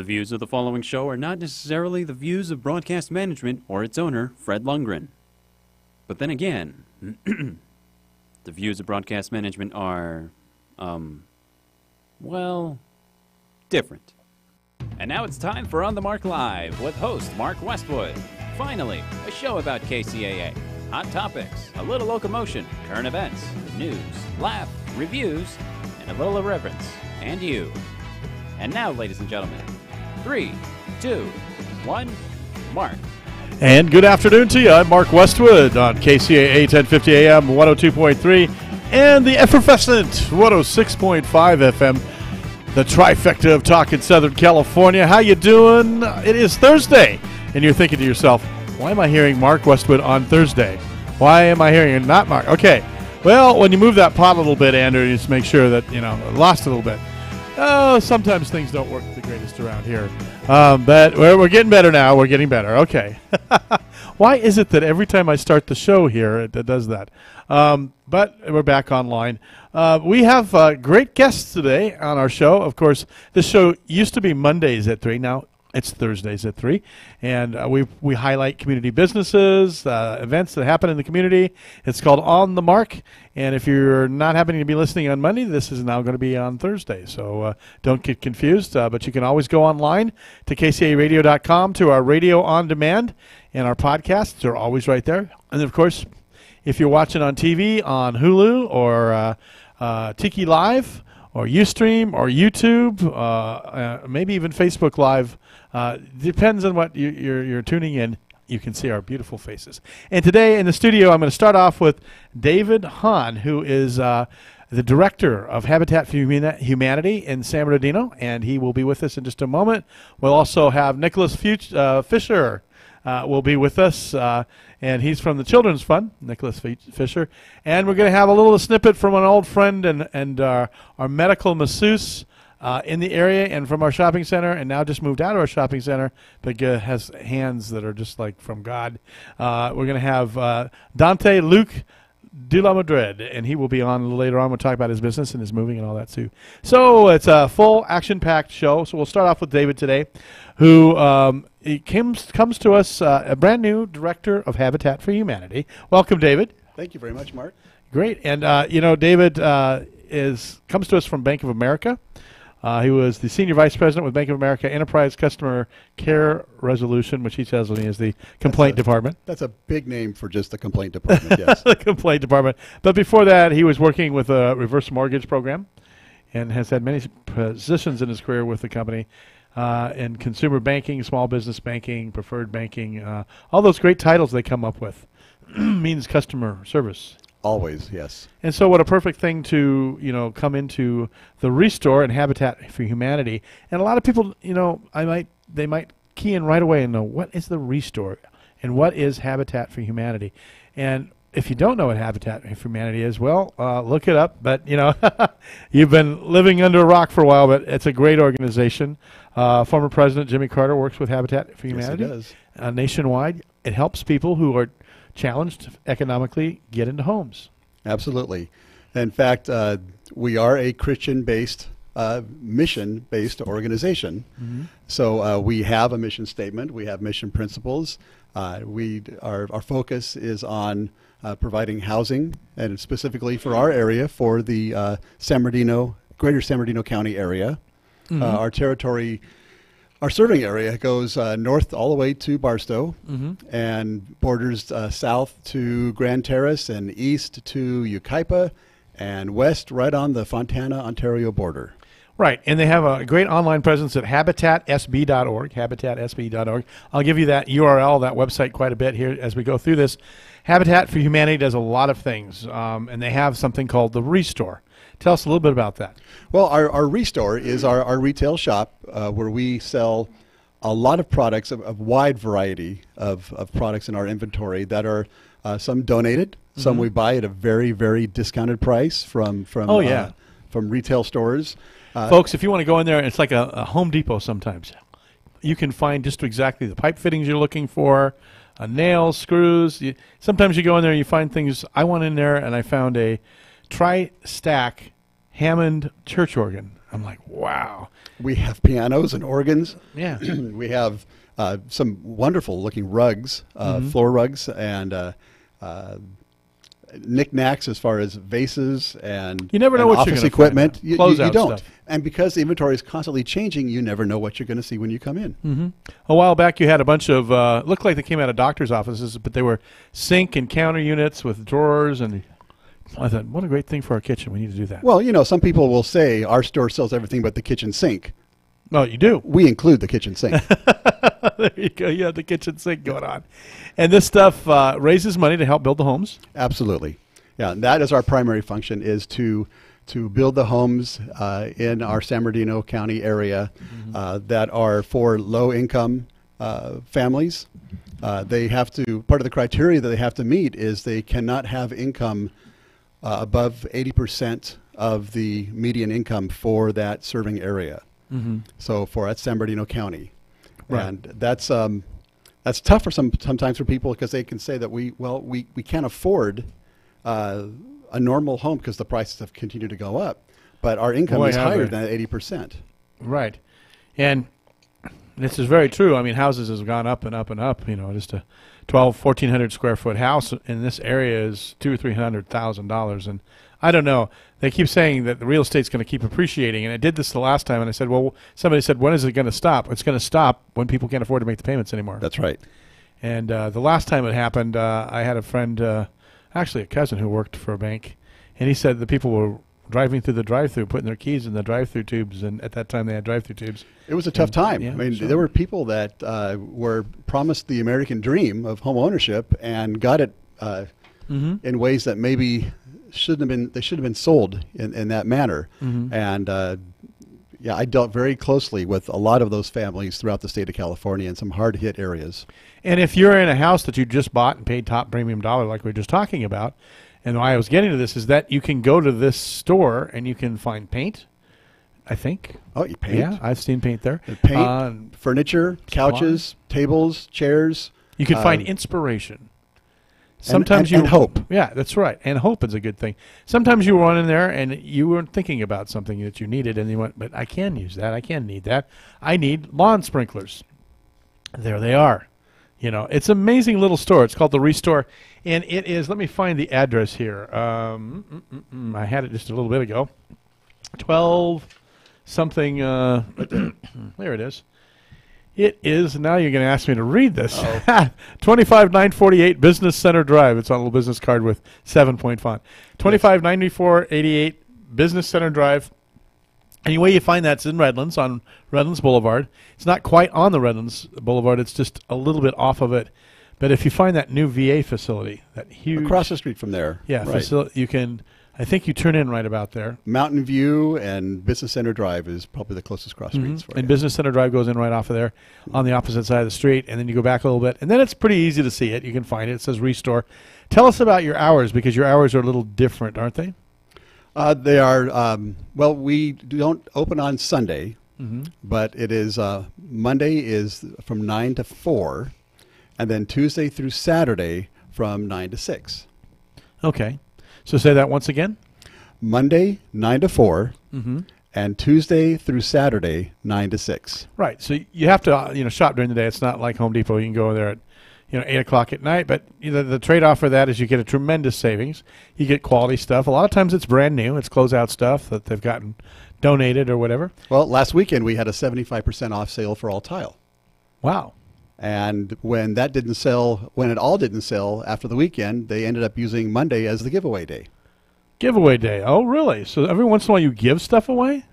The views of the following show are not necessarily the views of Broadcast Management or its owner, Fred Lundgren. But then again, the views of Broadcast Management are, well, different. And now it's time for On the Mark Live with host Mark Westwood. Finally, a show about KCAA. Hot topics, a little locomotion, current events, news, laugh, reviews, and a little irreverence. And you. And now, ladies and gentlemen, 3, 2, 1, Mark. And good afternoon to you. I'm Mark Westwood on KCAA 1050 AM 102.3 and the effervescent 106.5 FM, the trifecta of talk in Southern California. How you doing? It is Thursday, and you're thinking to yourself, why am I hearing Mark Westwood on Thursday? Why am I hearing not Mark? Okay, well, when you move that pot a little bit, Andrew, you just make sure that, lost a little bit. Oh, sometimes things don't work the greatest around here. But we're getting better now. We're getting better. Okay. Why is it that every time I start the show here, it does that? But we're back online. We have great guests today on our show. Of course, this show used to be Mondays at 3. Now it's Thursdays at 3. And we highlight community businesses, events that happen in the community. It's called On the Mark. And if you're not happening to be listening on Monday, this is now going to be on Thursday. So don't get confused. But you can always go online to kcaradio.com to our radio on demand. And our podcasts are always right there. And, of course, if you're watching on TV, on Hulu or Tiki Live or Ustream or YouTube, maybe even Facebook Live, depends on what you're tuning in. You can see our beautiful faces. And today in the studio, I'm going to start off with David Hahn, who is the director of Habitat for Humanity in San Bernardino, and he will be with us in just a moment. We'll also have Nicholas Fisher will be with us, and he's from the Children's Fund, Nicholas Fisher. And we're going to have a little snippet from an old friend and our medical masseuse in the area and from our shopping center, and now just moved out of our shopping center, but has hands that are just like from God. We're going to have Dante Luke de la Madrid, and he will be on a little later on. We'll talk about his business and his moving and all that too. So it's a full action-packed show. So we'll start off with David today, who comes to us, a brand new director of Habitat for Humanity. Welcome, David. Thank you very much, Mark. Great. And, David comes to us from Bank of America. He was the senior vice president with Bank of America Enterprise Customer Care Resolution, which he tells me is the complaint department. That's a big name for just the complaint department, yes. The complaint department. But before that, he was working with a reverse mortgage program and has had many positions in his career with the company in consumer banking, small business banking, preferred banking, all those great titles they come up with means customer service. Always, yes. And so what a perfect thing to, come into the Restore and Habitat for Humanity. And a lot of people, they might key in right away and know, what is the Restore and what is Habitat for Humanity? And if you don't know what Habitat for Humanity is, well, look it up. But, you've been living under a rock for a while, but it's a great organization. Former President Jimmy Carter works with Habitat for Humanity. Yes, he does. Nationwide. It helps people who are challenged economically get into homes. Absolutely. In fact, we are a Christian-based, mission-based organization. Mm-hmm. So we have a mission statement. We have mission principles. Our focus is on providing housing, and specifically for our area, for the greater San Bernardino County area. Mm-hmm. Our territory, our serving area goes north all the way to Barstow, mm-hmm. and borders south to Grand Terrace and east to Yucaipa and west right on the Fontana-Ontario border. Right, and they have a great online presence at habitatsb.org, habitatsb.org. I'll give you that URL, that website, quite a bit here as we go through this. Habitat for Humanity does a lot of things, and they have something called the Restore. Tell us a little bit about that. Well, our Restore is our retail shop where we sell a lot of products, a wide variety of products in our inventory that are some donated, mm-hmm. some we buy at a very, very discounted price from retail stores. Folks, if you want to go in there, it's like a Home Depot sometimes. You can find just exactly the pipe fittings you're looking for, nails, screws. Sometimes you go in there and you find things. I went in there and I found a tri-stack Hammond church organ. I'm like, wow. We have pianos and organs. Yeah. We have some wonderful looking rugs, floor rugs, and knickknacks as far as vases and You never know and what you're office gonna equipment. find. You Closeout don't. stuff. And because the inventory is constantly changing, you never know what you're going to see when you come in. Mm-hmm. A while back, you had a bunch of looked like they came out of doctors' offices, but they were sink and counter units with drawers. And I thought, what a great thing for our kitchen. We need to do that. Well, some people will say our store sells everything but the kitchen sink. Oh, you do. We include the kitchen sink. There you go. You have the kitchen sink going on, and this stuff raises money to help build the homes. Absolutely. Yeah, and that is our primary function, is to build the homes in our San Bernardino County area that are for low-income families. They have to, part of the criteria that they have to meet is they cannot have income above 80% of the median income for that serving area. So for San Bernardino County. Right. And that's tough for sometimes for people, because they can say that we can't afford a normal home because the prices have continued to go up, but our income is higher than 80%. Right. And this is very true. I mean, houses have gone up and up and up. Just a 1,400 square foot house in this area is $200,000 or $300,000. And I don't know. They keep saying that the real estate's going to keep appreciating. And I did this the last time, and I said, well, somebody said, when is it going to stop? It's going to stop when people can't afford to make the payments anymore. That's right. And the last time it happened, I had a friend, actually a cousin who worked for a bank, and he said the people were driving through the drive-through, putting their keys in the drive-through tubes, and at that time they had drive-through tubes. It was a tough time. Yeah, I mean, sure. there were people that were promised the American dream of home ownership and got it in ways that maybe shouldn't have been. They should have been sold in that manner. And yeah, I dealt very closely with a lot of those families throughout the state of California in some hard-hit areas. And if you're in a house that you just bought and paid top premium dollar, like we were just talking about, and why I was getting to this is that you can go to this store and you can find paint, I think. Oh, you paint? Yeah, I've seen paint there. Paint, furniture, couches, tables, chairs. You can find inspiration. Sometimes and hope. Yeah, that's right. And hope is a good thing. Sometimes you run in there and you weren't thinking about something that you needed, and you went, but I can use that. I can need that. I need lawn sprinklers. There they are. It's an amazing little store. It's called The Restore, and it is, let me find the address here. I had it just a little bit ago. 12 something, there it is. It is, now you're going to ask me to read this. 25948 Business Center Drive. It's on a little business card with 7-point font. 259488 Business Center Drive. And the way you find that's in Redlands, on Redlands Boulevard. It's not quite on the Redlands Boulevard. It's just a little bit off of it. But if you find that new VA facility, that huge... Across the street from there. Yeah, right. you can... I think you turn in right about there. Mountain View and Business Center Drive is probably the closest cross streets for you. And Business Center Drive goes in right off of there on the opposite side of the street, and then you go back a little bit. And then it's pretty easy to see it. You can find it. It says Restore. Tell us about your hours, because your hours are a little different, aren't they? They are, well, we don't open on Sunday, but it is, Monday is from 9 to 4, and then Tuesday through Saturday from 9 to 6. Okay. So say that once again. Monday, 9 to 4, and Tuesday through Saturday, 9 to 6. Right. So you have to, shop during the day. It's not like Home Depot. You can go there at, 8 o'clock at night. But the trade-off for that is you get a tremendous savings. You get quality stuff. A lot of times it's brand new. It's closeout stuff that they've gotten donated or whatever. Well, last weekend we had a 75% off sale for all tile. Wow. And when that didn't sell, when it all didn't sell after the weekend, they ended up using Monday as the giveaway day. Giveaway day. Oh, really? So every once in a while you give stuff away?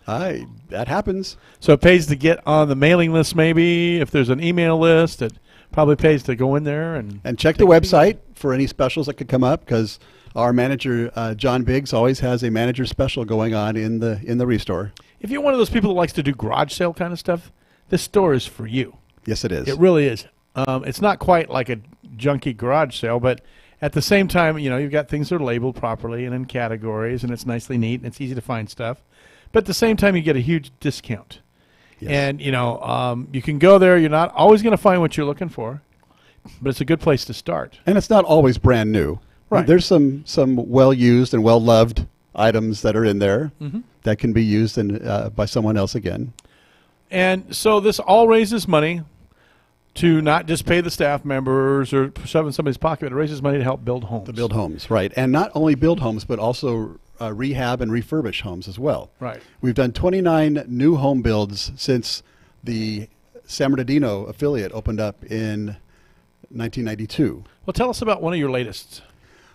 That happens. So it pays to get on the mailing list maybe. If there's an email list, it probably pays to go in there. And check the website for any specials that could come up, because our manager, John Biggs, always has a manager special going on in the Restore. If you're one of those people that likes to do garage sale kind of stuff, this store is for you. Yes, it is. It really is. It's not quite like a junky garage sale, but at the same time, you've got things that are labeled properly and in categories, and it's nicely neat, and it's easy to find stuff. But at the same time, you get a huge discount. Yes. And, you can go there. You're not always going to find what you're looking for, but it's a good place to start. And it's not always brand new. Right. There's some well-used and well-loved items that are in there that can be used by someone else again. And so this all raises money to not just pay the staff members or shove in somebody's pocket, but it raises money to help build homes. To build homes, right. And not only build homes, but also rehab and refurbish homes as well. Right. We've done 29 new home builds since the San Bernardino affiliate opened up in 1992. Well, tell us about one of your latest.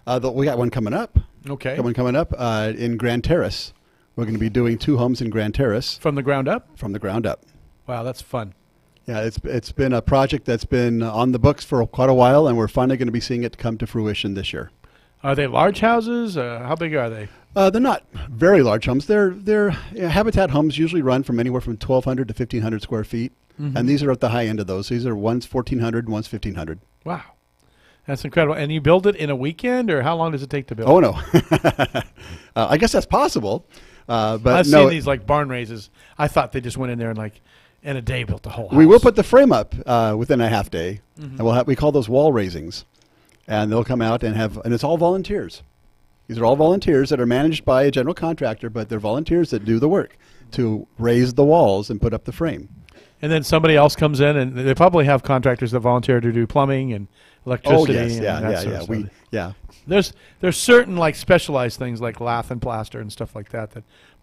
We got one coming up. Okay. Got one coming up in Grand Terrace. We're going to be doing 2 homes in Grand Terrace. From the ground up? From the ground up. Wow, that's fun. Yeah, it's been a project that's been on the books for quite a while, and we're finally going to be seeing it come to fruition this year. Are they large houses? How big are they? They're not very large homes. They're Habitat homes usually run from anywhere from 1,200 to 1,500 square feet, and these are at the high end of those. These are one's 1,400, one's 1,500. Wow. That's incredible. And you build it in a weekend, or how long does it take to build? Oh, no. I guess that's possible. But I've no, seen these like barn raises. I thought they just went in there and like in a day built the whole house. we will put the frame up within a half day, and we call those wall raisings. And they'll come out and it's all volunteers. These are all volunteers that are managed by a general contractor, but they're volunteers that do the work to raise the walls and put up the frame. And then somebody else comes in, and they probably have contractors that volunteer to do plumbing and electricity. Oh, yes, and that sort of stuff. There's certain like specialized things like lath and plaster and stuff like that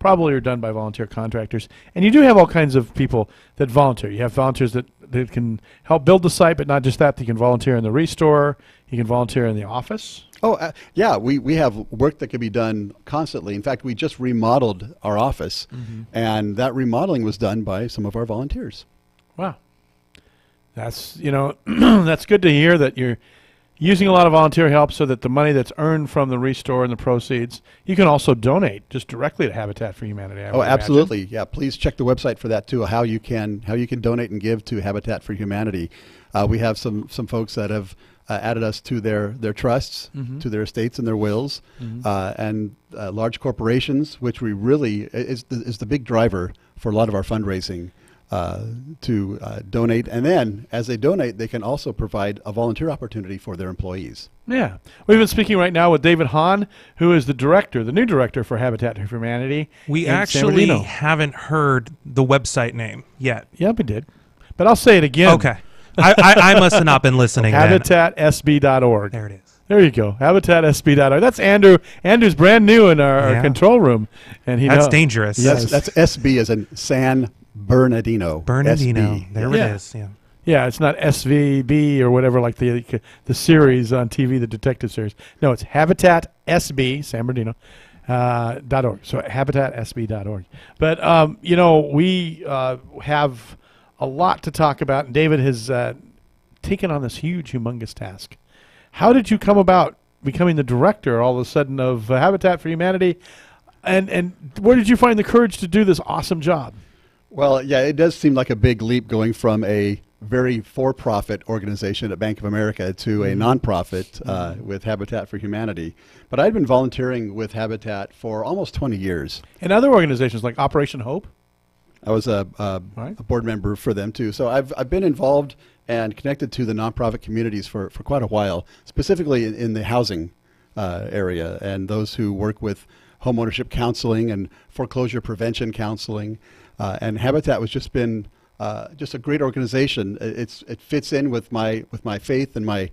probably are done by volunteer contractors. And you do have all kinds of people that volunteer. You have volunteers that can help build the site, but not just that. They can volunteer in the restore. You can volunteer in the office. Oh, yeah, we have work that can be done constantly. In fact, we just remodeled our office, and that remodeling was done by some of our volunteers. Wow. That's, that's good to hear that you're using a lot of volunteer help so that the money that's earned from the restore and the proceeds, you can also donate just directly to Habitat for Humanity. Oh, absolutely. Yeah, please check the website for that too, how you can donate and give to Habitat for Humanity. We have some folks that have added us to their trusts, to their estates and their wills, and large corporations, which we really is the big driver for a lot of our fundraising. To donate, and then as they donate, they can also provide a volunteer opportunity for their employees. Yeah. We've been speaking right now with David Hahn, who is the new director for Habitat for Humanity. We actually haven't heard the website name yet. Yeah, we did. But I'll say it again. Okay. I must have not been listening. HabitatSB.org. There it is. There you go. HabitatSB.org. That's Andrew. Andrew's brand new in our control room. And That's dangerous. Yes. That's SB as in San Bernardino. SB. There it is. Yeah. Yeah, it's not SVB or whatever like the series on TV, the detective series. No, it's HabitatSB, San Bernardino, .org. So HabitatSB.org. But, we have a lot to talk about. And David has taken on this huge, humongous task. How did you come about becoming the director all of a sudden of Habitat for Humanity? And where did you find the courage to do this awesome job? Well, yeah, it does seem like a big leap going from a very for-profit organization at Bank of America to a nonprofit with Habitat for Humanity. But I'd been volunteering with Habitat for almost 20 years. And other organizations like Operation Hope? I was a board member for them too. So I've been involved and connected to the nonprofit communities for quite a while, specifically in the housing area and those who work with homeownership counseling and foreclosure prevention counseling. And Habitat was just a great organization. It fits in with my faith and my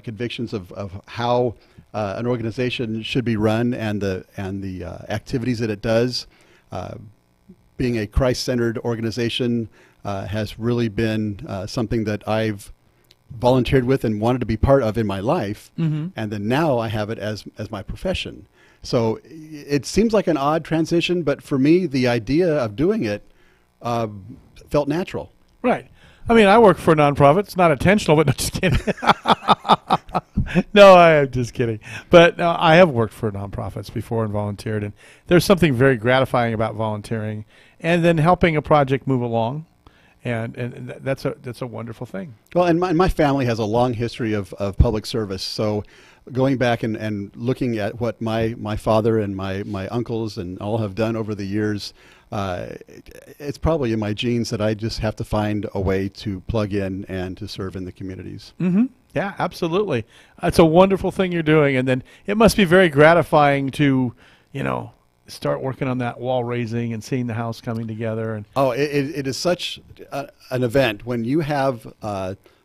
convictions of how an organization should be run and the activities that it does. Being a Christ-centered organization has really been something that I've volunteered with and wanted to be part of in my life, and then now I have it as my profession. So it seems like an odd transition, but for me, the idea of doing it felt natural. Right. I mean, I work for a nonprofit. It's not intentional, but no, just kidding. No, I am just kidding. But I have worked for nonprofits before and volunteered, and there's something very gratifying about volunteering and then helping a project move along. And that's a wonderful thing. Well, and my family has a long history of public service. So going back and looking at what my father and my uncles and all have done over the years, it's probably in my genes that I just have to find a way to plug in and to serve in the communities. Mm-hmm. Yeah, absolutely. It's a wonderful thing you're doing. And then it must be very gratifying to start working on that wall raising and seeing the house coming together. And it is such an event when you have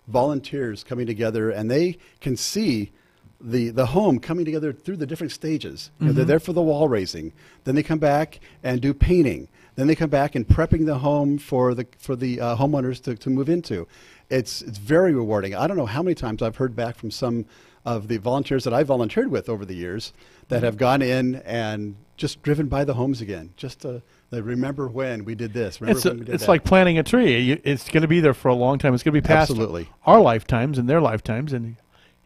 volunteers coming together and they can see the home coming together through the different stages. They're there for the wall raising. Then they come back and do painting. Then they come back and prepping the home for the homeowners to move into. It's very rewarding. I don't know how many times I've heard back from some of the volunteers that I volunteered with over the years that have gone in and just driven by the homes again, just to remember when we did this. It's like planting a tree. It's going to be there for a long time. It's going to be past our lifetimes and their lifetimes, and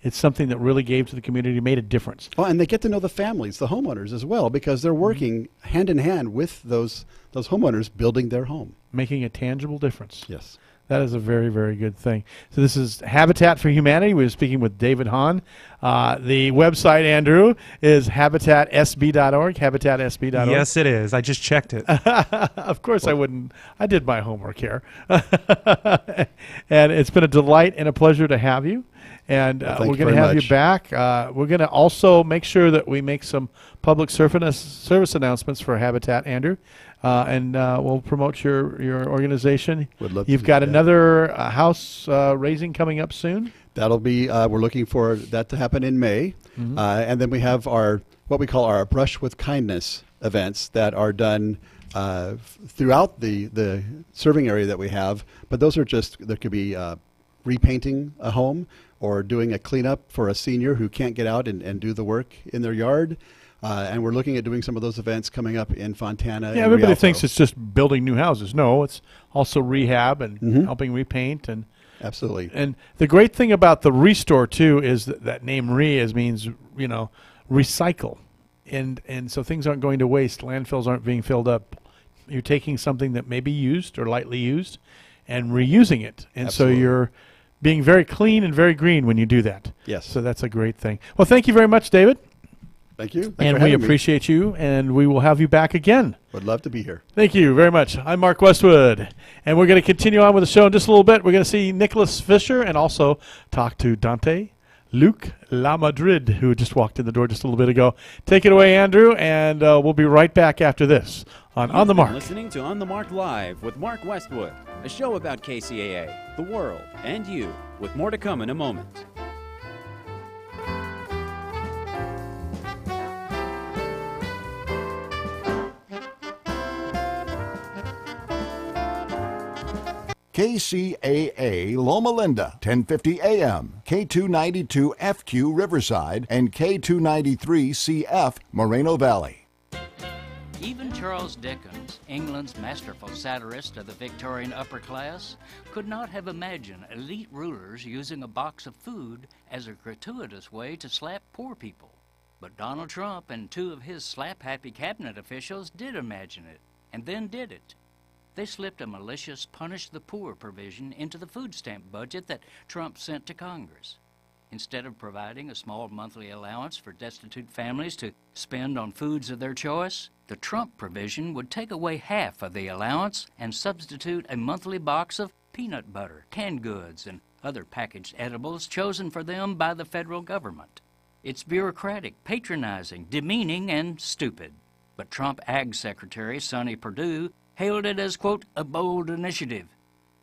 it's something that really gave to the community, made a difference. Oh, and they get to know the families, the homeowners as well, because they're working hand in hand with those homeowners building their home. Making a tangible difference. Yes. That is a very, very good thing. So this is Habitat for Humanity. We were speaking with David Hahn. The website, Andrew, is habitatsb.org, habitatsb.org. Yes, it is. I just checked it. Of course I wouldn't. I did my homework here. And it's been a delight and a pleasure to have you. And we're going to have you back. We're going to also make sure that we make some public service announcements for Habitat, Andrew. And we'll promote your organization. You've got another house raising coming up soon. That'll be, we're looking for that to happen in May. And then we have what we call our Brush with Kindness events that are done throughout the serving area that we have. But those are there could be repainting a home or doing a cleanup for a senior who can't get out and do the work in their yard. And we're looking at doing some of those events coming up in Fontana. Yeah, everybody thinks it's just building new houses. No, it's also rehab and helping repaint. And absolutely. And the great thing about the Restore, too, is that name means, recycle. And so things aren't going to waste. Landfills aren't being filled up. You're taking something that may be used or lightly used and reusing it. And absolutely. So you're being very clean and very green when you do that. Yes. So that's a great thing. Well, thank you very much, David. Thank you. And we appreciate you, and we will have you back again. Would love to be here. Thank you very much. I'm Mark Westwood, and we're going to continue on with the show in just a little bit. We're going to see Nicholas Fisher and also talk to Dante Luke La Madrid, who just walked in the door just a little bit ago. Take it away, Andrew, and we'll be right back after this on the Mark. Listening to On the Mark Live with Mark Westwood, a show about KCAA, the world, and you, with more to come in a moment. KCAA Loma Linda, 1050 AM, K292FQ Riverside, and K293CF Moreno Valley. Even Charles Dickens, England's masterful satirist of the Victorian upper class, could not have imagined elite rulers using a box of food as a gratuitous way to slap poor people. But Donald Trump and two of his slap-happy cabinet officials did imagine it, and then did it. They slipped a malicious punish the poor provision into the food stamp budget that Trump sent to Congress. Instead of providing a small monthly allowance for destitute families to spend on foods of their choice, the Trump provision would take away half of the allowance and substitute a monthly box of peanut butter, canned goods, and other packaged edibles chosen for them by the federal government. It's bureaucratic, patronizing, demeaning, and stupid. But Trump Ag Secretary Sonny Perdue hailed it as, quote, a bold initiative.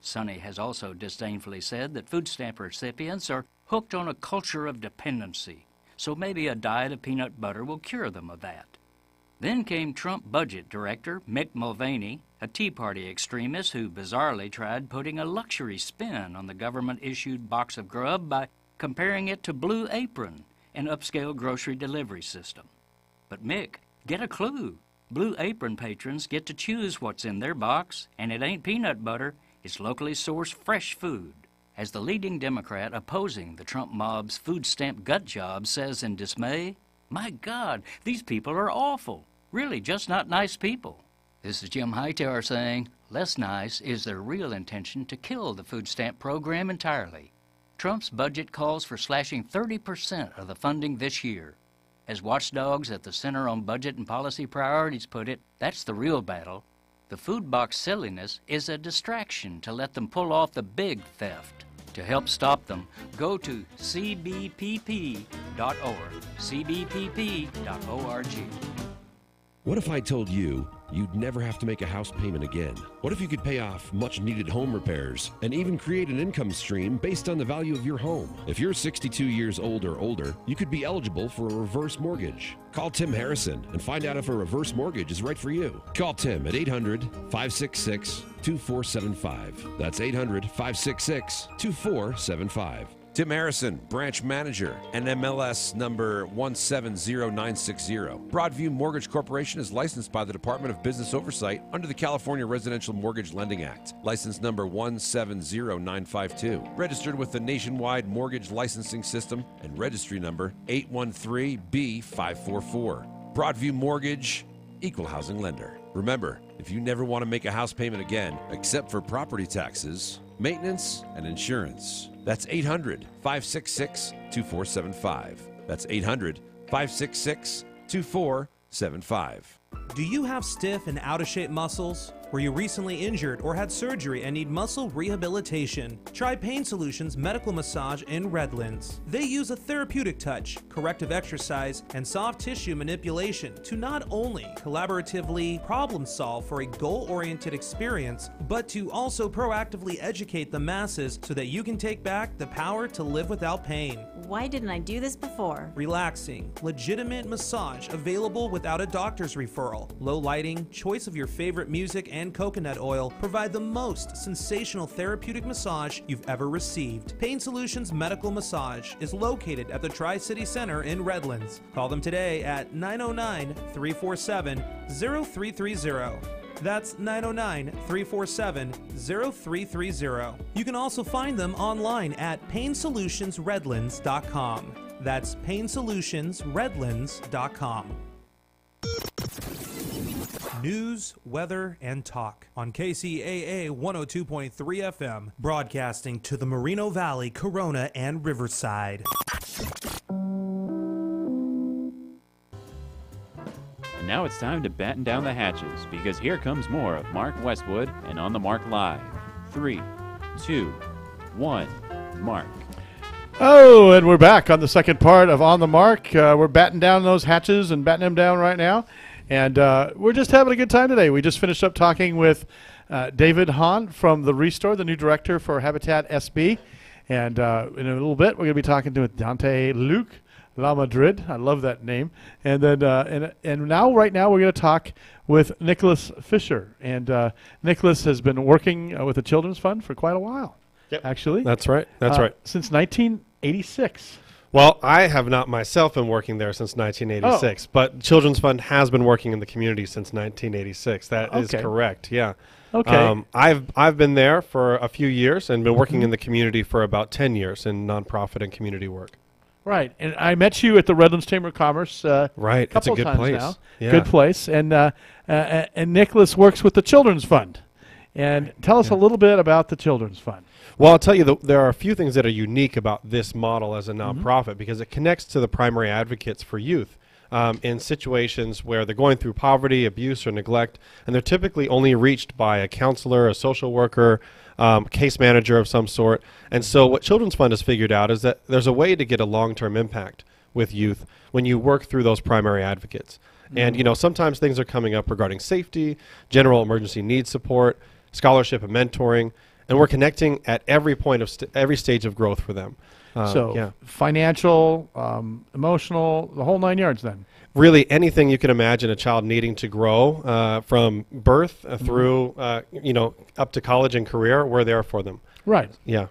Sonny has also disdainfully said that food stamp recipients are hooked on a culture of dependency, so maybe a diet of peanut butter will cure them of that. Then came Trump Budget Director Mick Mulvaney, a Tea Party extremist who bizarrely tried putting a luxury spin on the government-issued box of grub by comparing it to Blue Apron, an upscale grocery delivery system. But Mick, get a clue. Blue Apron patrons get to choose what's in their box, and it ain't peanut butter, it's locally sourced fresh food. As the leading Democrat opposing the Trump mob's food stamp gut job says in dismay, my God, these people are awful. Really, just not nice people. This is Jim Hightower saying, less nice is their real intention to kill the food stamp program entirely. Trump's budget calls for slashing 30% of the funding this year. As watchdogs at the Center on Budget and Policy Priorities put it, that's the real battle. The food box silliness is a distraction to let them pull off the big theft. To help stop them, go to cbpp.org, cbpp.org. What if I told you you'd never have to make a house payment again? What if you could pay off much-needed home repairs and even create an income stream based on the value of your home? If you're 62 years old or older, you could be eligible for a reverse mortgage. Call Tim Harrison and find out if a reverse mortgage is right for you. Call Tim at 800-566-2475. That's 800-566-2475. Tim Harrison, branch manager, NMLS number 170960. Broadview Mortgage Corporation is licensed by the Department of Business Oversight under the California Residential Mortgage Lending Act. License number 170952. Registered with the Nationwide Mortgage Licensing System and registry number 813B544. Broadview Mortgage, equal housing lender. Remember, if you never want to make a house payment again, except for property taxes, maintenance, and insurance, that's 800-566-2475. That's 800-566-2475. Do you have stiff and out-of-shape muscles? Were you recently injured or had surgery and need muscle rehabilitation? Try Pain Solutions Medical Massage in Redlands. They use a therapeutic touch, corrective exercise, and soft tissue manipulation to not only collaboratively problem solve for a goal-oriented experience, but to also proactively educate the masses so that you can take back the power to live without pain. Why didn't I do this before? Relaxing, legitimate massage available without a doctor's referral. Low lighting, choice of your favorite music, and coconut oil provide the most sensational therapeutic massage you've ever received. Pain Solutions Medical Massage is located at the Tri-City Center in Redlands. Call them today at 909-347-0330. That's 909-347-0330. You can also find them online at painsolutionsredlands.com. That's painsolutionsredlands.com. News, weather, and talk on KCAA 102.3 FM, broadcasting to the Moreno Valley, Corona, and Riverside. And now it's time to batten down the hatches, because here comes more of Mark Westwood and On the Mark Live. 3, 2, 1, Mark. Oh, and we're back on the second part of On the Mark. We're batting down those hatches and batting them down right now. And we're just having a good time today. We just finished up talking with David Hahn from the Restore, the new director for Habitat SB. And in a little bit, we're going to be talking to Dante Luc La Madrid. I love that name. And then and now, right now, we're going to talk with Nicholas Fisher. And Nicholas has been working with the Children's Fund for quite a while, actually. That's right. That's right. Since 1986. Well, I have not myself been working there since 1986, but Children's Fund has been working in the community since 1986. That is correct, yeah. Okay. I've been there for a few years and been working in the community for about 10 years in nonprofit and community work. Right, and I met you at the Redlands Chamber of Commerce. Right, it's a good place. Now. Yeah. Good place, and Nicholas works with the Children's Fund. And tell us a little bit about the Children's Fund. Well, I'll tell you, there are a few things that are unique about this model as a nonprofit because it connects to the primary advocates for youth in situations where they're going through poverty, abuse, or neglect, and they're typically only reached by a counselor, a social worker, case manager of some sort. And so what Children's Fund has figured out is that there's a way to get a long-term impact with youth when you work through those primary advocates. And, you know, sometimes things are coming up regarding safety, general emergency needs support, scholarship and mentoring, and we're connecting at every point of every stage of growth for them. Financial, emotional, the whole 9 yards then. Really anything you can imagine a child needing to grow from birth through, up to college and career, we're there for them. Right. Yeah.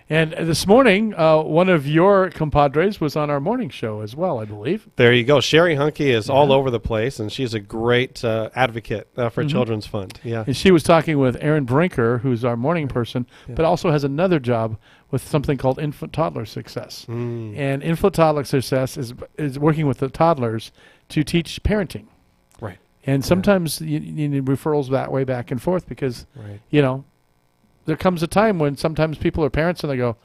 And this morning, one of your compadres was on our morning show as well, I believe. There you go. Sherry Hunke is all over the place, and she's a great advocate for Children's Fund. Yeah. And she was talking with Aaron Brinker, who's our morning person, but also has another job with something called Infant Toddler Success. And Infant Toddler Success is working with the toddlers to teach parenting. Right. And sometimes you need referrals that way back and forth because, you know, there comes a time when sometimes people are parents and they go,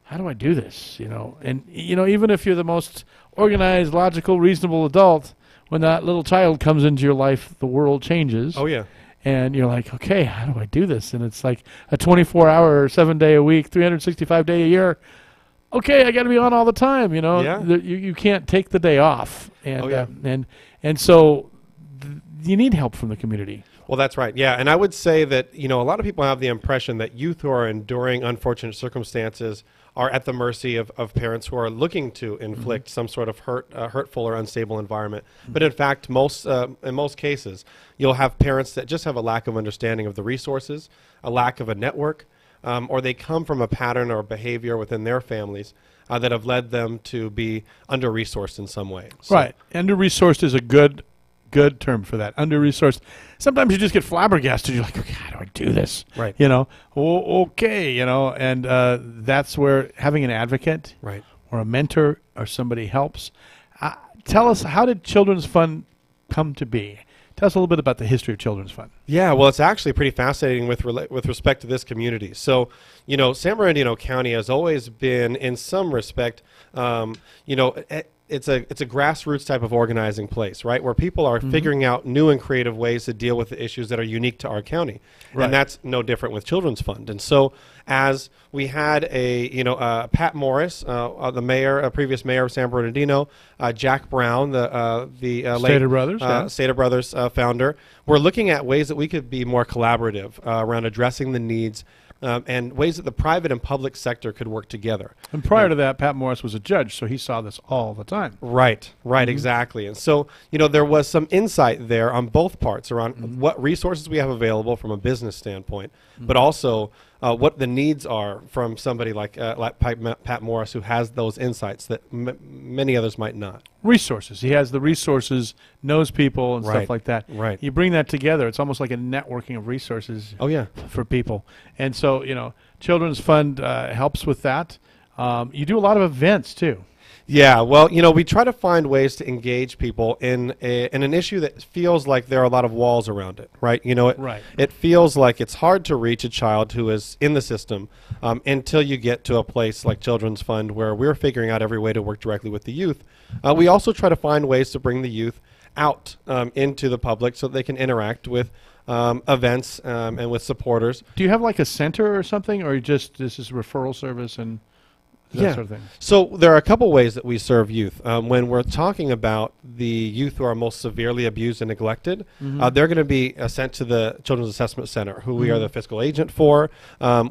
how do I do this? You know, and, you know, even if you're the most organized, logical, reasonable adult, when that little child comes into your life, the world changes. Oh, yeah. And you're like, okay, how do I do this? And it's like a 24-hour, 7-day-a-week, 365-day-a-year. Okay, I got to be on all the time, you know. Yeah. You can't take the day off. And, and so you need help from the community. Well, that's right. Yeah, and I would say that, a lot of people have the impression that youth who are enduring unfortunate circumstances are at the mercy of parents who are looking to inflict some sort of hurtful or unstable environment. But in fact, in most cases, you'll have parents that just have a lack of understanding of the resources, a lack of a network, or they come from a pattern or behavior within their families that have led them to be under-resourced in some way. So, Right. Under-resourced is a good term for that. Under-resourced. Sometimes you just get flabbergasted. You're like, okay, how do I do this? Right. Okay, and that's where having an advocate right. or a mentor or somebody helps. Tell us, how did Children's Fund come to be? Tell us a little bit about the history of Children's Fund. Yeah, well, it's actually pretty fascinating with respect to this community. So, San Bernardino County has always been, in some respect, it's a grassroots type of organizing place, right, where people are figuring out new and creative ways to deal with the issues that are unique to our county. Right. And that's no different with Children's Fund. And so as we had Pat Morris, the mayor, previous mayor of San Bernardino, Jack Brown, the late Stater Brothers founder, we're looking at ways that we could be more collaborative around addressing the needs and ways that the private and public sector could work together. And prior to that, Pat Morris was a judge, so he saw this all the time. Right, exactly. And so, there was some insight there on both parts around what resources we have available from a business standpoint, but also what the needs are from somebody like Pat Morris, who has those insights that many others might not. Resources. He has the resources, knows people and Right. stuff like that. Right. You bring that together. It's almost like a networking of resources for people. And so, Children's Fund helps with that. You do a lot of events, too. Yeah, well, we try to find ways to engage people in an issue that feels like there are a lot of walls around it, right? It feels like it's hard to reach a child who is in the system until you get to a place like Children's Fund, where we're figuring out every way to work directly with the youth. We also try to find ways to bring the youth out into the public so that they can interact with events and with supporters. Do you have like a center or something, or this is referral service and that sort of thing? So there are a couple ways that we serve youth. When we're talking about the youth who are most severely abused and neglected, they're going to be sent to the Children's Assessment Center, who we are the fiscal agent for.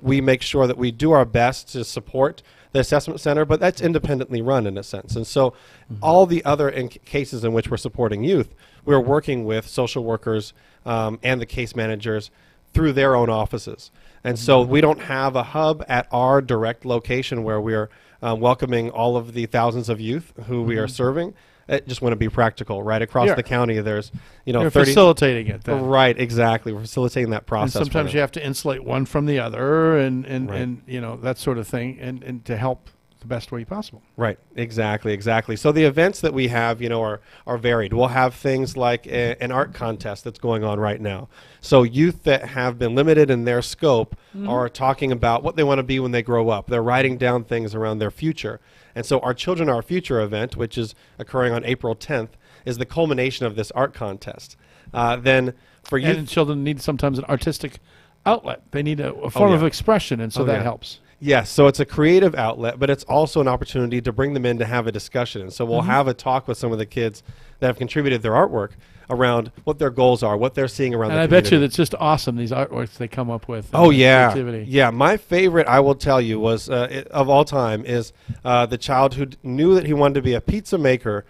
We make sure that we do our best to support the assessment center, but that's independently run in a sense. And so all the other cases in which we're supporting youth, we're working with social workers and the case managers through their own offices. And so we don't have a hub at our direct location where we're welcoming all of the thousands of youth who we are serving. It just want to be practical. Right across the county, there's, You're 30 facilitating it then. Right, exactly. We're facilitating that process. And sometimes you have to insulate one from the other and that sort of thing and to help the best way possible. Right, exactly. So the events that we have, are varied. We'll have things like an art contest that's going on right now. So youth that have been limited in their scope are talking about what they want to be when they grow up. They're writing down things around their future. And so our Children Our Future event, which is occurring on April 10th, is the culmination of this art contest. Then for youth... And children need sometimes an artistic outlet. They need a form of expression, and so that helps. Yes, so it's a creative outlet, but it's also an opportunity to bring them in to have a discussion. And so we'll have a talk with some of the kids that have contributed their artwork around what their goals are, what they're seeing around the community. And I bet you that's just awesome, these artworks they come up with. Creativity. Yeah, my favorite, I will tell you, was of all time is the child who knew that he wanted to be a pizza maker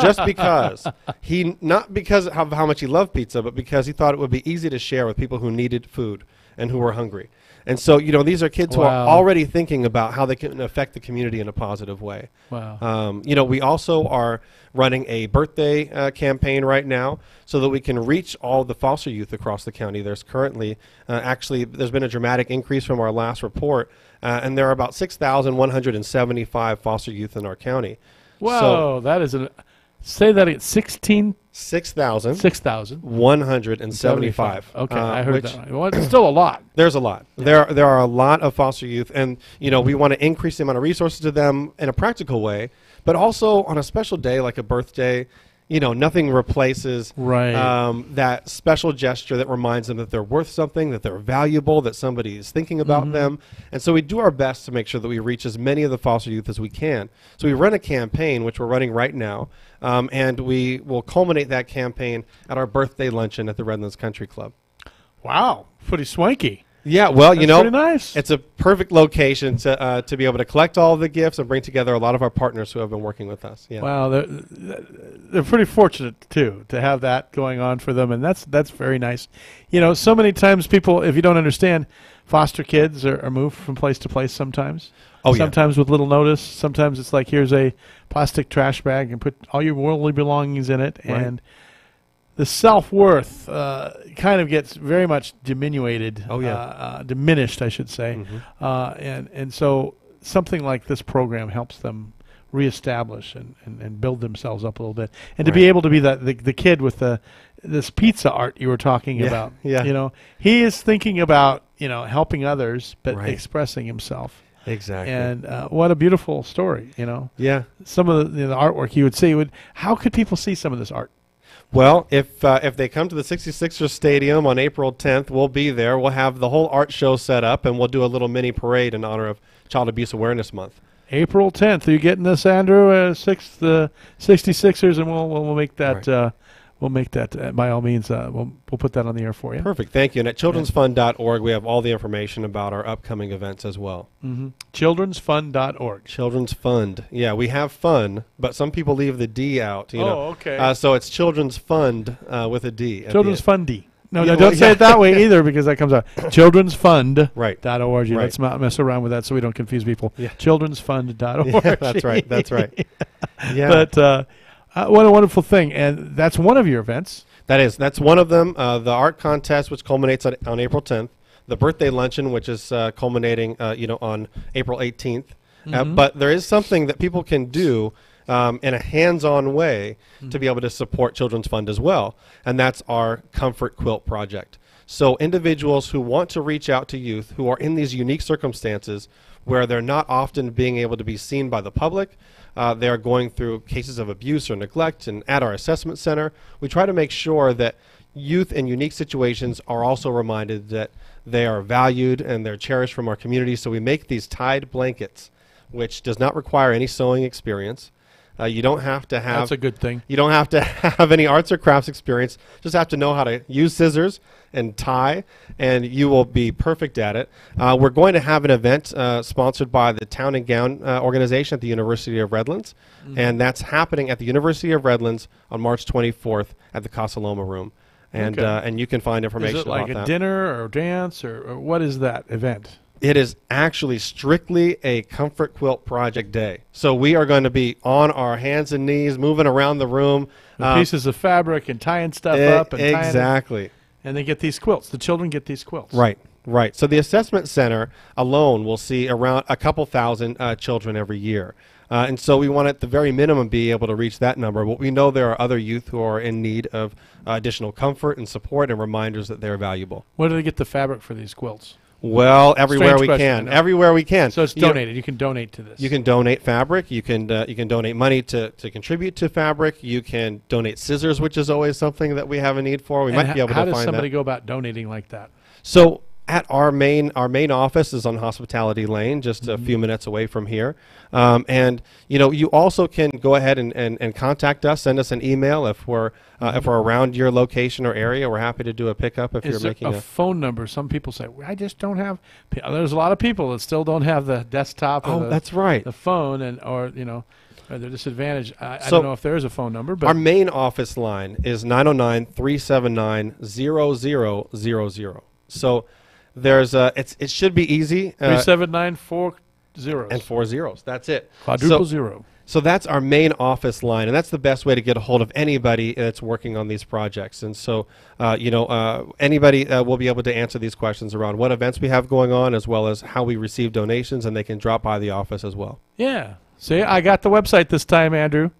just because not because of how much he loved pizza, but because he thought it would be easy to share with people who needed food and who were hungry. And so, these are kids who are already thinking about how they can affect the community in a positive way. Wow. We also are running a birthday campaign right now so that we can reach all the foster youth across the county. There's currently, there's been a dramatic increase from our last report, and there are about 6,175 foster youth in our county. Whoa, so that is say that again, 175. Okay, I heard that. Well, it's still a lot. There's a lot. Yeah. There are a lot of foster youth, and we want to increase the amount of resources to them in a practical way, but also on a special day like a birthday. nothing replaces Right. that special gesture that reminds them that they're worth something, that they're valuable, that somebody is thinking about them. And so we do our best to make sure that we reach as many of the foster youth as we can. So we run a campaign, which we're running right now, and we will culminate that campaign at our birthday luncheon at the Redlands Country Club. Wow, pretty swanky. Yeah, well, That's pretty nice. it's a perfect location to be able to collect all of the gifts and bring together a lot of our partners who have been working with us. Yeah. Wow, they're pretty fortunate too to have that going on for them, and that's very nice. So many times people, if you don't understand, foster kids are moved from place to place sometimes. Oh, yeah. Sometimes with little notice. Sometimes it's like, here's a plastic trash bag and put all your worldly belongings in it, Right. and the self-worth kind of gets very much diminuted. Oh, yeah. Diminished, I should say. And so something like this program helps them reestablish and build themselves up a little bit. And to be able to be the kid with this pizza art you were talking about. Yeah. He is thinking about, helping others, but Right. expressing himself. Exactly. And what a beautiful story, Yeah. Some of the artwork you would see. How could people see some of this art? Well, if they come to the 66ers Stadium on April 10th, we'll be there. We'll have the whole art show set up, and we'll do a little mini parade in honor of Child Abuse Awareness Month. April 10th. Are you getting this, Andrew? The 66ers, and we'll make that. Right. We'll make that by all means. We'll put that on the air for you. Perfect. Thank you. And at childrensfund.org, we have all the information about our upcoming events as well. Childrensfund.org. Children's Fund. Yeah, we have fun, but some people leave the D out. Okay. So it's Children's Fund with a D. Children's Fundy. No, Yeah, don't say it that way either, because that comes out. Childrensfund.org. Right. Let's not mess around with that so we don't confuse people. Yeah. Childrensfund.org. Yeah, that's right. That's right. Yeah. But what a wonderful thing. And that's one of your events. That's one of them. The art contest, which culminates on April 10th. The birthday luncheon, which is culminating, on April 18th. But there is something that people can do in a hands-on way to be able to support Children's Fund as well, and that's our Comfort Quilt Project. So individuals who want to reach out to youth who are in these unique circumstances where they're not often being able to be seen by the public, they are going through cases of abuse or neglect, and at our assessment center, we try to make sure that youth in unique situations are also reminded that they are valued and they're cherished from our community. So we make these tied blankets, which does not require any sewing experience. You don't have to have... That's a good thing. You don't have to have any arts or crafts experience. Just have to know how to use scissors and tie, and you will be perfect at it. We're going to have an event sponsored by the Town and Gown organization at the University of Redlands, and that's happening at the University of Redlands on March 24th at the Casa Loma Room. And and you can find information about that. Is it like a dinner or dance, or what is that event? It is actually strictly a Comfort Quilt Project day. So we are going to be on our hands and knees, moving around the room. With pieces of fabric and tying stuff up. And exactly. And they get these quilts. The children get these quilts. Right, right. So the assessment center alone will see around a couple thousand children every year. And so we want at the very minimum be able to reach that number. But we know there are other youth who are in need of additional comfort and support and reminders that they're valuable. Where do they get the fabric for these quilts? Well, everywhere we can. Everywhere we can. So it's donated. You can donate to this. You can donate fabric. You can donate money to contribute to fabric. You can donate scissors, which is always something that we have a need for. We might be able to find that. How does somebody go about donating like that? So at our main office is on Hospitality Lane, just a few minutes away from here. And you also can go ahead and contact us, send us an email if we're around your location or area. We're happy to do a pickup if you're making a phone number. Some people say, I just don't have. There's a lot of people that still don't have the desktop. Or that's right. The phone or they're disadvantaged. I don't know if there is a phone number, but our main office line is 909-379-0000. So there's it should be easy. 379-4 zeros. And 4 zeros. That's it. Quadruple zero. So that's our main office line, and that's the best way to get a hold of anybody that's working on these projects. And so, anybody will be able to answer these questions around what events we have going on, as well as how we receive donations, and they can drop by the office as well. Yeah. See, I got the website this time, Andrew.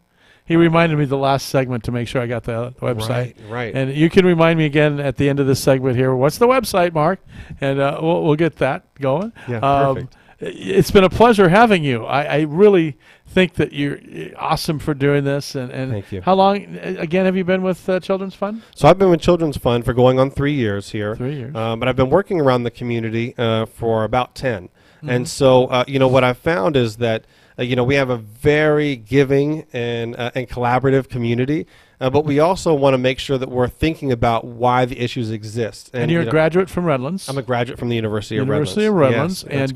He reminded me the last segment to make sure I got the website. Right. And you can remind me again at the end of this segment here. What's the website, Mark? And we'll get that going. Yeah, perfect. it's been a pleasure having you. I really think that you're awesome for doing this. And Thank you. How long, again, have you been with Children's Fund? So I've been with Children's Fund for going on 3 years here. 3 years. But I've been working around the community for about 10. And so, what I've found is that, we have a very giving and collaborative community. But we also want to make sure that we're thinking about why the issues exist. And you're a graduate from Redlands. I'm a graduate from the University of Redlands. University of Redlands. Yes,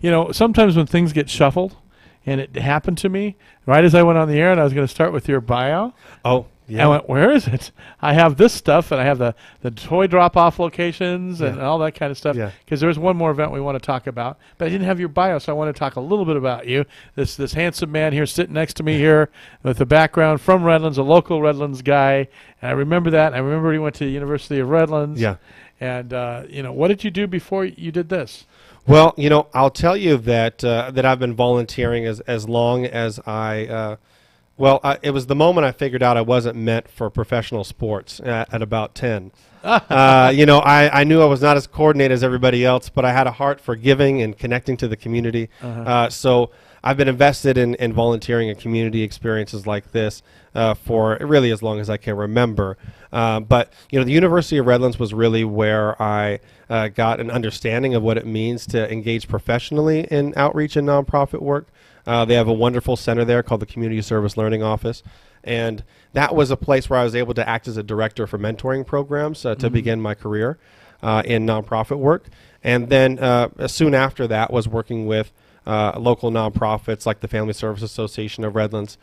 and, sometimes when things get shuffled, and it happened to me right as I went on the air and I was going to start with your bio. Oh, yeah. I went, where is it? I have this stuff, and I have the toy drop-off locations and all that kind of stuff. Because there's one more event we want to talk about. But I didn't have your bio, so I want to talk a little bit about you. This handsome man here sitting next to me here with a background from Redlands, a local Redlands guy. And I remember that. I remember he went to the University of Redlands. Yeah. And, what did you do before you did this? Well, I'll tell you that I've been volunteering as long as I it was the moment I figured out I wasn't meant for professional sports at about 10. I knew I was not as coordinated as everybody else, but I had a heart for giving and connecting to the community. So I've been invested in volunteering and community experiences like this for really as long as I can remember. But the University of Redlands was really where I got an understanding of what it means to engage professionally in outreach and nonprofit work. They have a wonderful center there called the Community Service Learning Office. And that was a place where I was able to act as a director for mentoring programs to begin my career in nonprofit work. And then soon after that was working with local nonprofits like the Family Service Association of Redlands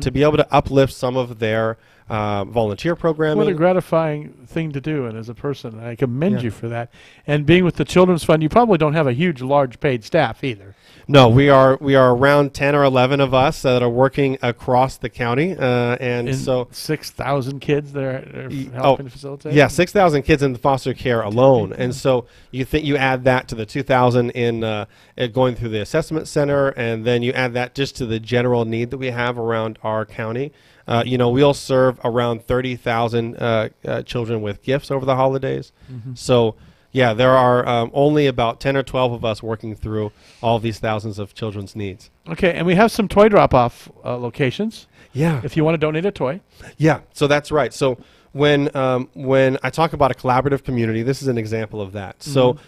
to be able to uplift some of their volunteer programming. What a gratifying thing to do, and as a person, I commend you for that. And being with the Children's Fund, you probably don't have a large paid staff either. No, we are around 10 or 11 of us that are working across the county, and so 6,000 kids there helping to facilitate. Yeah, 6,000 kids in the foster care alone, and so you add that to the 2,000 in going through the assessment center, and then you add that just to the general need that we have around our county. We'll serve around 30,000 children with gifts over the holidays. So. Yeah, there are only about 10 or 12 of us working through all these thousands of children's needs. Okay, and we have some toy drop-off locations. Yeah. If you want to donate a toy. Yeah, so that's right. So when I talk about a collaborative community, this is an example of that. So,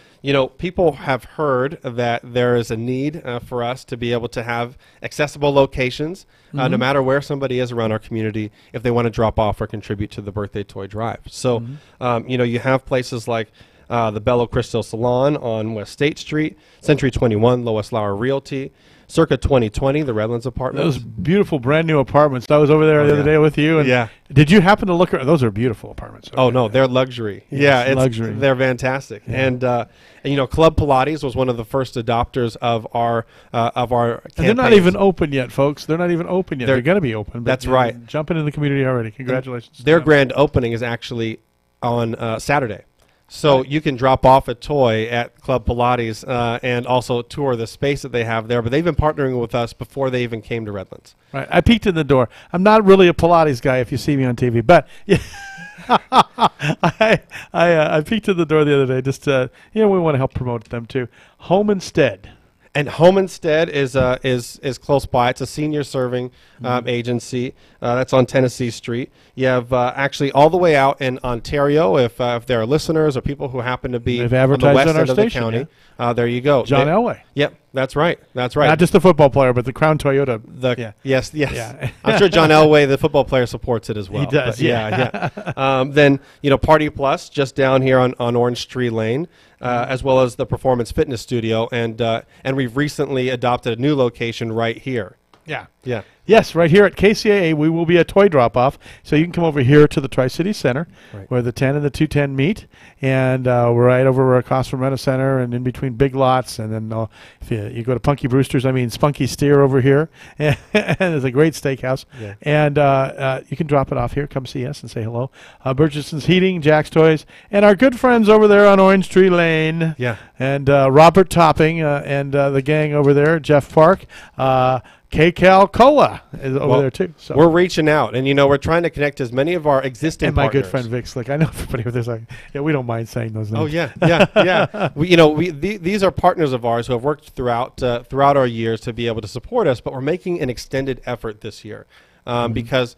people have heard that there is a need for us to be able to have accessible locations, no matter where somebody is around our community, if they want to drop off or contribute to the birthday toy drive. So, you have places like the Bello Crystal Salon on West State Street, Century 21, Lois Lauer Realty, Circa 2020, the Redlands Apartments. Those beautiful brand new apartments. I was over there the other day with you. And did you happen to look at those? Are beautiful apartments. Oh no, they're luxury. It's luxury. They're fantastic. Yeah. And Club Pilates was one of the first adopters of our campaigns. And they're not even open yet, folks. They're not even open yet. They're going to be open. That's right. Jumping in the community already. Congratulations. Their grand opening is actually on Saturday. So you can drop off a toy at Club Pilates and also tour the space that they have there. But they've been partnering with us before they even came to Redlands. Right. I peeked in the door. I'm not really a Pilates guy if you see me on TV, but I peeked in the door the other day. Just we want to help promote them too. Home Instead. And Home Instead is close by. It's a senior serving agency that's on Tennessee Street. You have actually all the way out in Ontario. If there are listeners or people who happen to be on the west end of the county, there you go. John Elway. Yep, that's right. That's right. Not just the football player, but the Crown Toyota. Yes. Yeah. I'm sure John Elway, the football player, supports it as well. He does. Then Party Plus just down here on Orange Tree Lane. As well as the Performance Fitness Studio, and we've recently adopted a new location right here. Yeah. Yes, right here at KCAA, we will be a toy drop-off, so you can come over here to the Tri-City Center, where the 10 and the 210 meet, and we're right over across from Rena Center and in between Big Lots, and then if you go to Spunky Steer over here, and it's a great steakhouse, and you can drop it off here, come see us and say hello. Burgesson's Heating, Jack's Toys, and our good friends over there on Orange Tree Lane, and Robert Topping and the gang over there, Jeff Park, KCAL Cola is over there too. So. We're reaching out, and we're trying to connect as many of our existing and my partners. good friend Vic Slick. I know everybody with this. Yeah, we don't mind saying those names. Oh yeah. These are partners of ours who have worked throughout our years to be able to support us, but we're making an extended effort this year because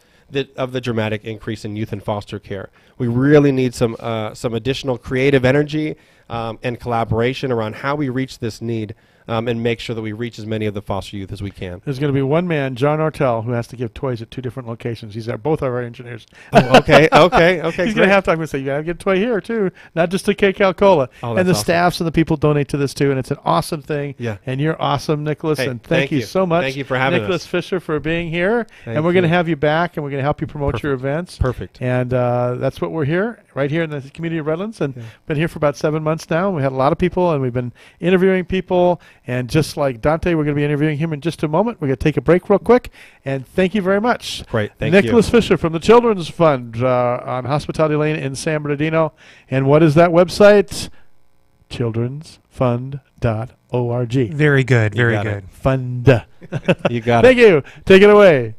of the dramatic increase in youth and foster care. We really need some additional creative energy and collaboration around how we reach this need. And make sure that we reach as many of the foster youth as we can. There's going to be one man, John Ortell, who has to give toys at 2 different locations. He's both our engineers. Oh, okay. He's going to have to. I'm going to say, you got to get a toy here too, not just a KCAL Cola. Oh, and the awesome. staffs and the people donate to this too, and it's an awesome thing. Yeah. And you're awesome, Nicholas. Hey, and thank you so much. Thank you for having Nicholas us. Fisher for being here. Thank and we're going to you. have you back, and we're going to help you promote your events. Perfect. And that's what we're here, right here in the community of Redlands, and been here for about 7 months now. And we had a lot of people, and we've been interviewing people, and just like Dante, we're going to be interviewing him in just a moment. We're going to take a break real quick, and thank you very much. Great, thank you. Nicholas Fisher from the Children's Fund on Hospitality Lane in San Bernardino. And what is that website? childrensfund.org. Very good. Very good. Fund. You got Thank you. Take it away.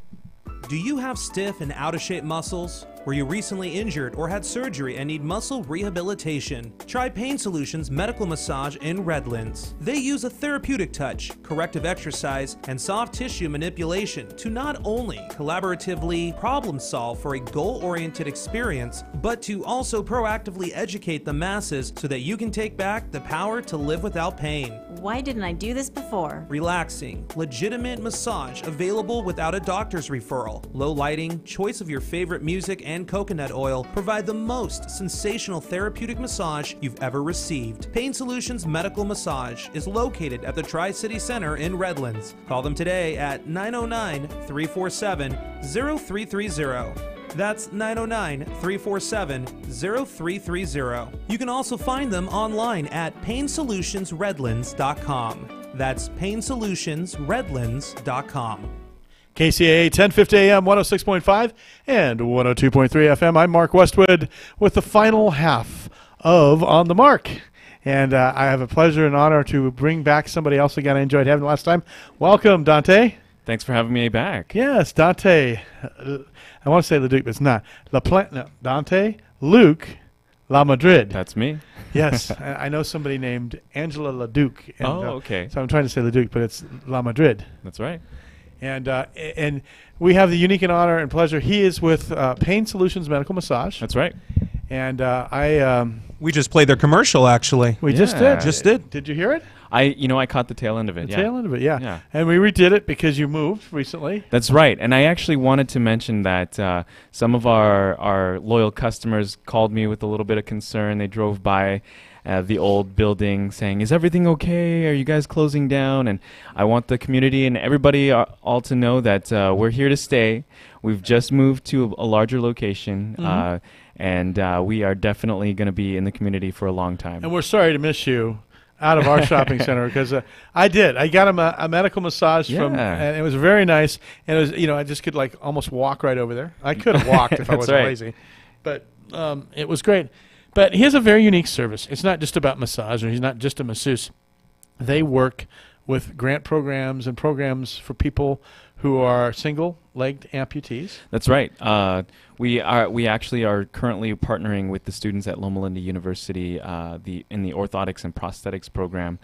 Do you have stiff and out-of-shape muscles? Were you recently injured or had surgery and need muscle rehabilitation? Try Pain Solutions Medical Massage in Redlands. They use a therapeutic touch, corrective exercise, and soft tissue manipulation to not only collaboratively problem solve for a goal-oriented experience, but to also proactively educate the masses so that you can take back the power to live without pain. Why didn't I do this before? Relaxing, legitimate massage available without a doctor's referral. Low lighting, choice of your favorite music, and coconut oil provide the most sensational therapeutic massage you've ever received. Pain Solutions Medical Massage is located at the Tri-City Center in Redlands. Call them today at 909-347-0330. That's 909-347-0330. You can also find them online at painsolutionsredlands.com. That's painsolutionsredlands.com. KCAA 1050 AM, 106.5 and 102.3 FM. I'm Mark Westwood with the final half of On the Mark. And I have a pleasure and honor to bring back somebody else again I enjoyed having last time. Welcome, Dante. Thanks for having me back. Yes, Dante. I want to say Leduc, but it's not. Dante Luke La Madrid. That's me. Yes, I know somebody named Angela Leduc. And, okay. So I'm trying to say Leduc, but it's La Madrid. That's right. And we have the unique and honor and pleasure. He is with Pain Solutions Medical Massage. That's right. And we just played their commercial, actually. We just did. Just did. Did you hear it? I caught the tail end of it. The tail end of it, yeah. And we redid it because you moved recently. That's right. And I actually wanted to mention that some of our loyal customers called me with a little bit of concern. They drove by the old building saying, is everything okay? Are you guys closing down? And I want the community and everybody all to know that we're here to stay. We've just moved to a larger location, and we are definitely going to be in the community for a long time. And we're sorry to miss you out of our shopping center because I got him a medical massage from, and it was very nice. And it was, I just could like almost walk right over there. I could have walked if I wasn't lazy, but it was great. But he has a very unique service. It's not just about massage, or he's not just a masseuse. They work with grant programs and programs for people who are single-legged amputees. That's right. We actually are currently partnering with the students at Loma Linda University in the orthotics and prosthetics program.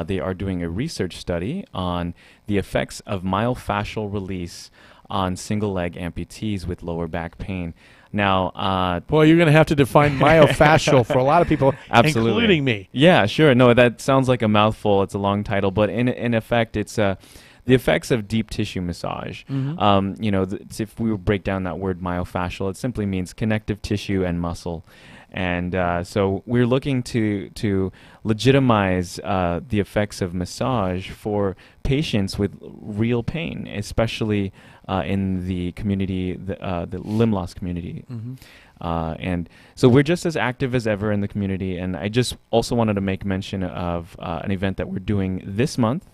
They are doing a research study on the effects of myofascial release on single-leg amputees with lower back pain. Now, boy, you're going to have to define myofascial for a lot of people, including me. Yeah, sure. No, that sounds like a mouthful. It's a long title, but in effect, it's the effects of deep tissue massage. If we break down that word myofascial, it simply means connective tissue and muscle. And so we're looking to legitimize the effects of massage for patients with real pain, especially in the community, the limb loss community. And so we're just as active as ever in the community. And I just also wanted to make mention of an event that we're doing this month.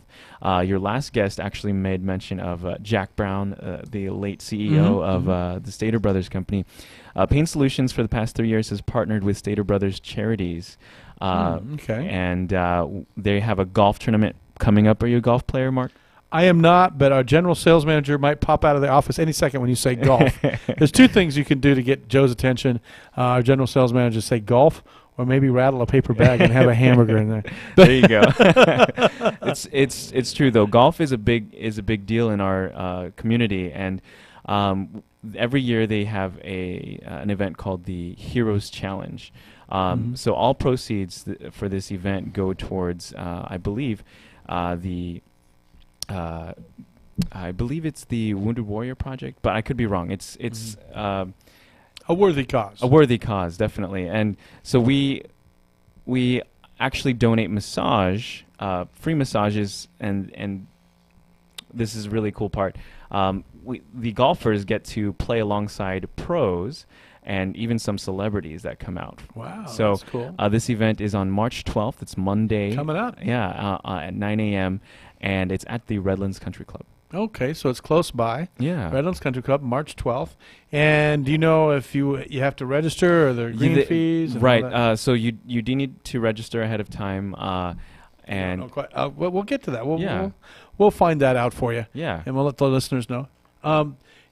Your last guest actually made mention of Jack Brown, the late CEO of the Stater Brothers Company. Pain Solutions for the past 3 years has partnered with Stater Brothers Charities. And they have a golf tournament coming up. Are you a golf player, Mark? I am not, but our general sales manager might pop out of the office any second when you say golf. There's two things you can do to get Joe's attention. Our general sales manager say golf, or maybe rattle a paper bag and have a hamburger in there. There you go. It's true though. Golf is a big deal in our community, and every year they have an event called the Heroes Challenge. So all proceeds for this event go towards, I believe it's the Wounded Warrior Project, but I could be wrong. It's a worthy cause. A worthy cause, definitely. And so we actually donate massage, free massages, and this is a really cool part. The golfers get to play alongside pros and even some celebrities that come out. Wow, so that's cool. This event is on March 12th. It's Monday. Coming up. Yeah, at 9 a.m., and it's at the Redlands Country Club. Okay, so it's close by. Yeah. Redlands Country Club, March 12th. And do you know if you have to register, or there are green fees? And right. So you do need to register ahead of time. And we'll get to that. We'll find that out for you. Yeah. And we'll let the listeners know.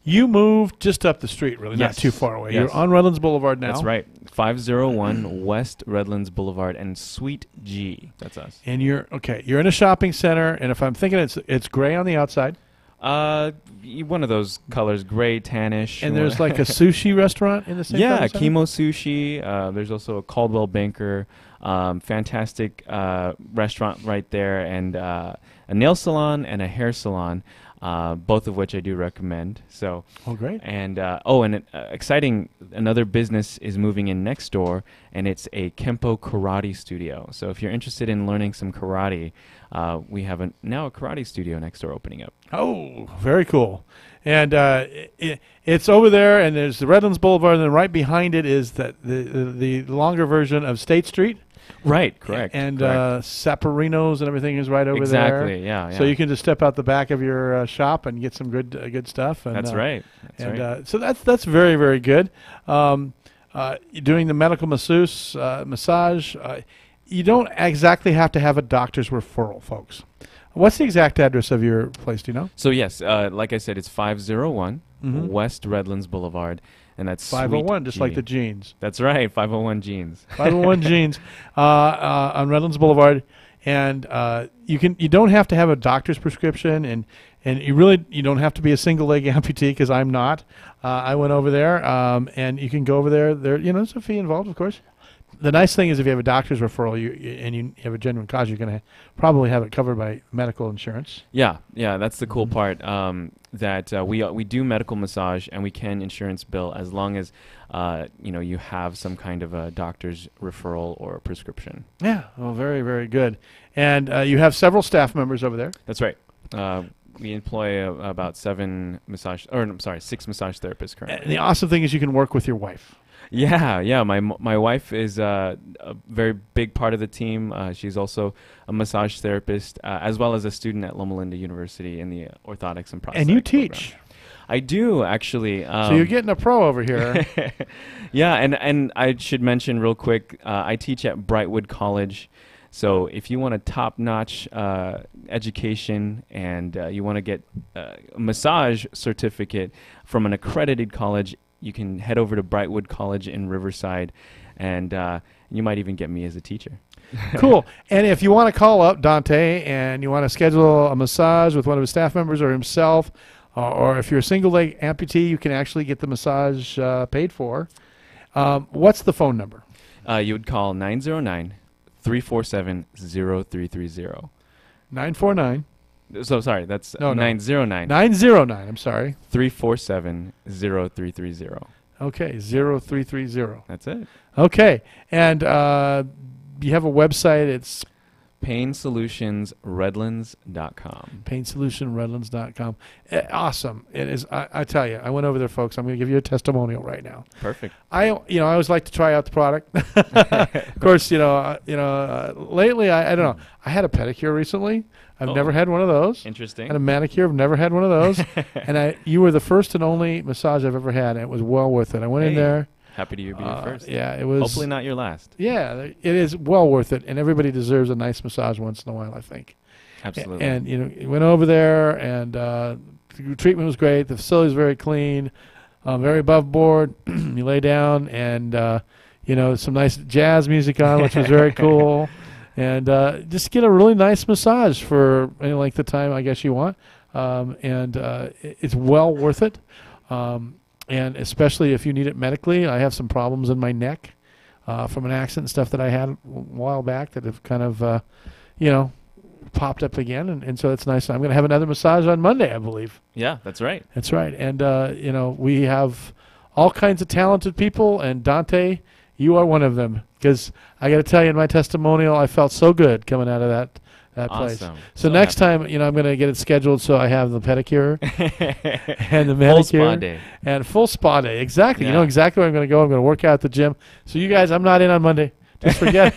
You moved just up the street, really, not too far away. Yes. You're on Redlands Boulevard now. That's right. 501 West Redlands Boulevard and Suite G. That's us. And you're in a shopping center, and if I'm thinking it's gray on the outside. One of those colors, gray, tannish. And there's like a sushi restaurant in the same Yeah, Kimo Sushi. There's also a Caldwell Banker. Fantastic restaurant right there, and a nail salon and a hair salon. Both of which I do recommend. So, great! And exciting! Another business is moving in next door, and it's a Kempo karate studio. So, if you're interested in learning some karate, we have now a karate studio next door opening up. Oh, very cool! And it's over there, and there's the Redlands Boulevard, and then right behind it is the longer version of State Street. Right, correct. And Saporino's and everything is right over there. Exactly, yeah. So you can just step out the back of your shop and get some good stuff. And, that's right. So that's very, very good. Doing the medical massage, you don't exactly have to have a doctor's referral, folks. What's the exact address of your place? Do you know? So yes, like I said, it's 501 West Redlands Boulevard. And that's 501, just like the jeans. That's right, 501 jeans. 501 jeans on Redlands Boulevard, and you don't have to have a doctor's prescription, and you don't have to be a single leg amputee, because I'm not. I went over there, and you can go over there. There's a fee involved, of course. The nice thing is if you have a doctor's referral and you have a genuine cause, you're going to probably have it covered by medical insurance. Yeah, that's the cool part. That we do medical massage, and we can insurance bill as long as you have some kind of a doctor's referral or prescription. Yeah, well, very, very good. And you have several staff members over there. That's right. We employ about 6 massage therapists currently. And the awesome thing is you can work with your wife. Yeah. My wife is a very big part of the team. She's also a massage therapist, as well as a student at Loma Linda University in the orthotics and prosthetics. And you teach. Program. I do, actually. So you're getting a pro over here. Yeah, and I should mention real quick, I teach at Brightwood College. So if you want a top-notch education and you want to get a massage certificate from an accredited college, you can head over to Brightwood College in Riverside, and you might even get me as a teacher. Cool. And if you want to call up Dante and you want to schedule a massage with one of his staff members or himself, or if you're a single leg amputee, you can actually get the massage paid for. What's the phone number? You would call 909-347-0330. 949. So sorry, that's 909. 909, I'm sorry. 347-0330. Okay, 0330. That's it. Okay, and you have a website. It's PainSolutionsRedlands.com. PainSolutionRedlands.com. Awesome. It is. I tell you, I went over there, folks. I'm going to give you a testimonial right now. Perfect. I always like to try out the product. Of course, lately, I don't know. I had a pedicure recently. I've never had one of those. Interesting. And a manicure. I've never had one of those. And you were the first and only massage I've ever had, and it was well worth it. I went in there. Happy to be your first. Yeah, it was. Hopefully not your last. Yeah, it is well worth it, and everybody deserves a nice massage once in a while, I think. Absolutely. And went over there, and the treatment was great. The facility was very clean, very above board. You lay down, and some nice jazz music on, which was very cool. And just get a really nice massage for any length of time, I guess you want. It's well worth it. And especially if you need it medically. I have some problems in my neck from an accident and stuff that I had a while back that have kind of, popped up again. And so it's nice. I'm going to have another massage on Monday, I believe. Yeah, that's right. That's right. And, we have all kinds of talented people. And Dante, you are one of them. Because I got to tell you, in my testimonial, I felt so good coming out of that place. Awesome. So next time, I'm going to get it scheduled so I have the pedicure and the manicure. Full spa day. And full spa day. Exactly. Yeah. You know exactly where I'm going to go. I'm going to work out at the gym. So you guys, I'm not in on Monday. Just forget.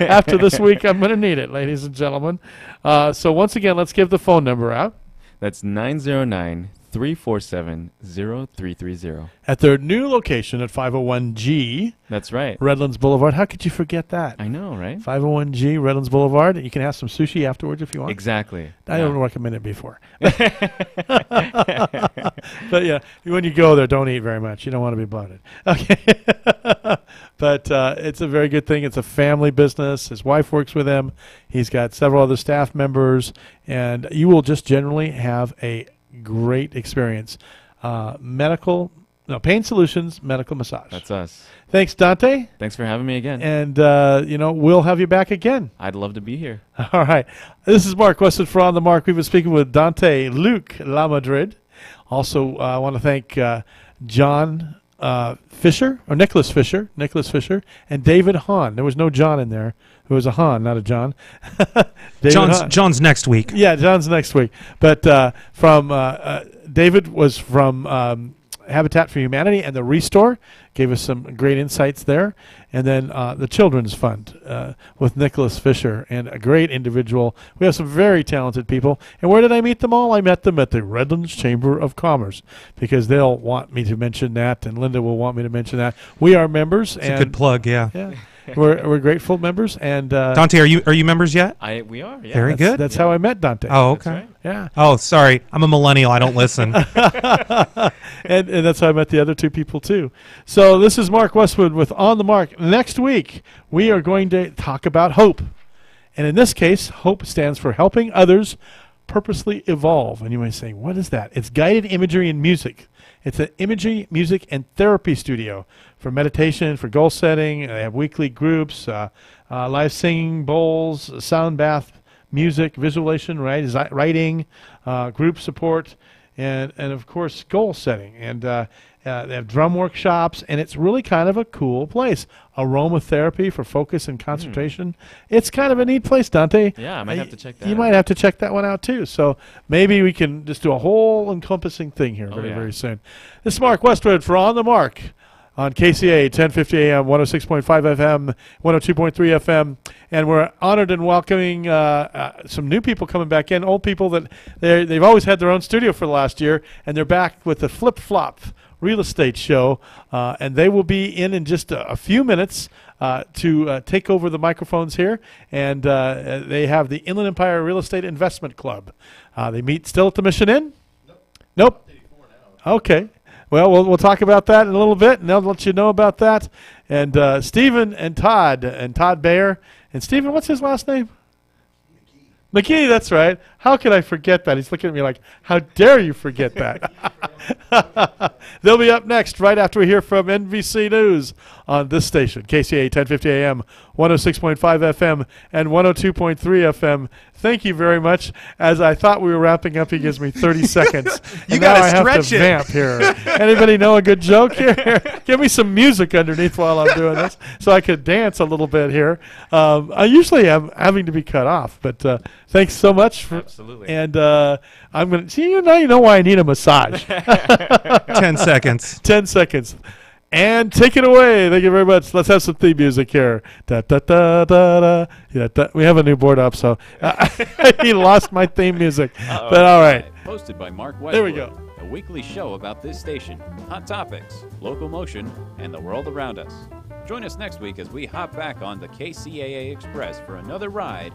After this week, I'm going to need it, ladies and gentlemen. So once again, let's give the phone number out. That's 909-347-0330. At their new location at 501G. That's right. Redlands Boulevard. How could you forget that? I know, right? 501G, Redlands Boulevard. You can have some sushi afterwards if you want. Exactly. I don't recommend it before. But yeah, when you go there, don't eat very much. You don't want to be bloated. Okay. But it's a very good thing. It's a family business. His wife works with him. He's got several other staff members. And you will just generally have a great experience. Pain Solutions Medical Massage. That's us. Thanks, Dante. Thanks for having me again. And, we'll have you back again. I'd love to be here. All right. This is Mark Westwood for On the Mark. We've been speaking with Dante Luke La Madrid. Also, I want to thank John Fisher, or Nicholas Fisher, and David Hahn. There was no John in there. It was a Hahn, not a John. John's next week. Yeah, John's next week. But David was from Habitat for Humanity and the Restore. Gave us some great insights there. And then the Children's Fund with Nicholas Fisher, and a great individual. We have some very talented people. And where did I meet them all? I met them at the Redlands Chamber of Commerce, because they'll want me to mention that, and Linda will want me to mention that. We are members. It's a good plug, yeah. Yeah. We're grateful members. And Dante, are you members yet? We are. Yeah. Very good. That's how I met Dante. Oh, okay. Right. Yeah. Oh, sorry. I'm a millennial. I don't listen. and that's how I met the other two people, too. So this is Mark Westwood with On the Mark. Next week, we are going to talk about hope. And in this case, hope stands for helping others purposely evolve. And you might say, what is that? It's guided imagery and music. It's an imagery, music, and therapy studio for meditation, for goal setting. They have weekly groups, live singing, bowls, sound bath, music, visualization, writing, group support, and of course, goal setting. And they have drum workshops, and it's really kind of a cool place. Aromatherapy for focus and concentration. It's kind of a neat place, Dante. Yeah, I might have to check that out. You might have to check that one out, too. So maybe we can just do a whole encompassing thing here very soon. This is Mark Westwood for On the Mark on KCA 1050 AM, 106.5 FM, 102.3 FM. And we're honored and welcoming some new people coming back in, old people that they've always had their own studio for the last year, and they're back with the Flip Flop Real Estate Show, and they will be in just a few minutes to take over the microphones here. And they have the Inland Empire Real Estate Investment Club. They meet still at the Mission Inn? Nope. Okay. Well, we'll talk about that in a little bit, and they'll let you know about that. And Stephen and Todd Bayer. And Stephen, what's his last name? McKee, that's right. How could I forget that? He's looking at me like, how dare you forget that? They'll be up next right after we hear from NBC News on this station, KCA 1050 AM, 106.5 FM, and 102.3 FM. Thank you very much. As I thought we were wrapping up, he gives me 30 seconds. You got to stretch it. Vamp here. Anybody know a good joke here? Give me some music underneath while I'm doing this so I could dance a little bit here. I usually am having to be cut off, but thanks so much. Absolutely. And I'm going to see you now. You know why I need a massage. 10 seconds. 10 seconds. And take it away. Thank you very much. Let's have some theme music here. Da, da, da, da, da. Yeah, we have a new board up, so he lost my theme music. But all right. Hosted by Mark Westwood. There we go. A weekly show about this station, hot topics, local motion, and the world around us. Join us next week as we hop back on the KCAA Express for another ride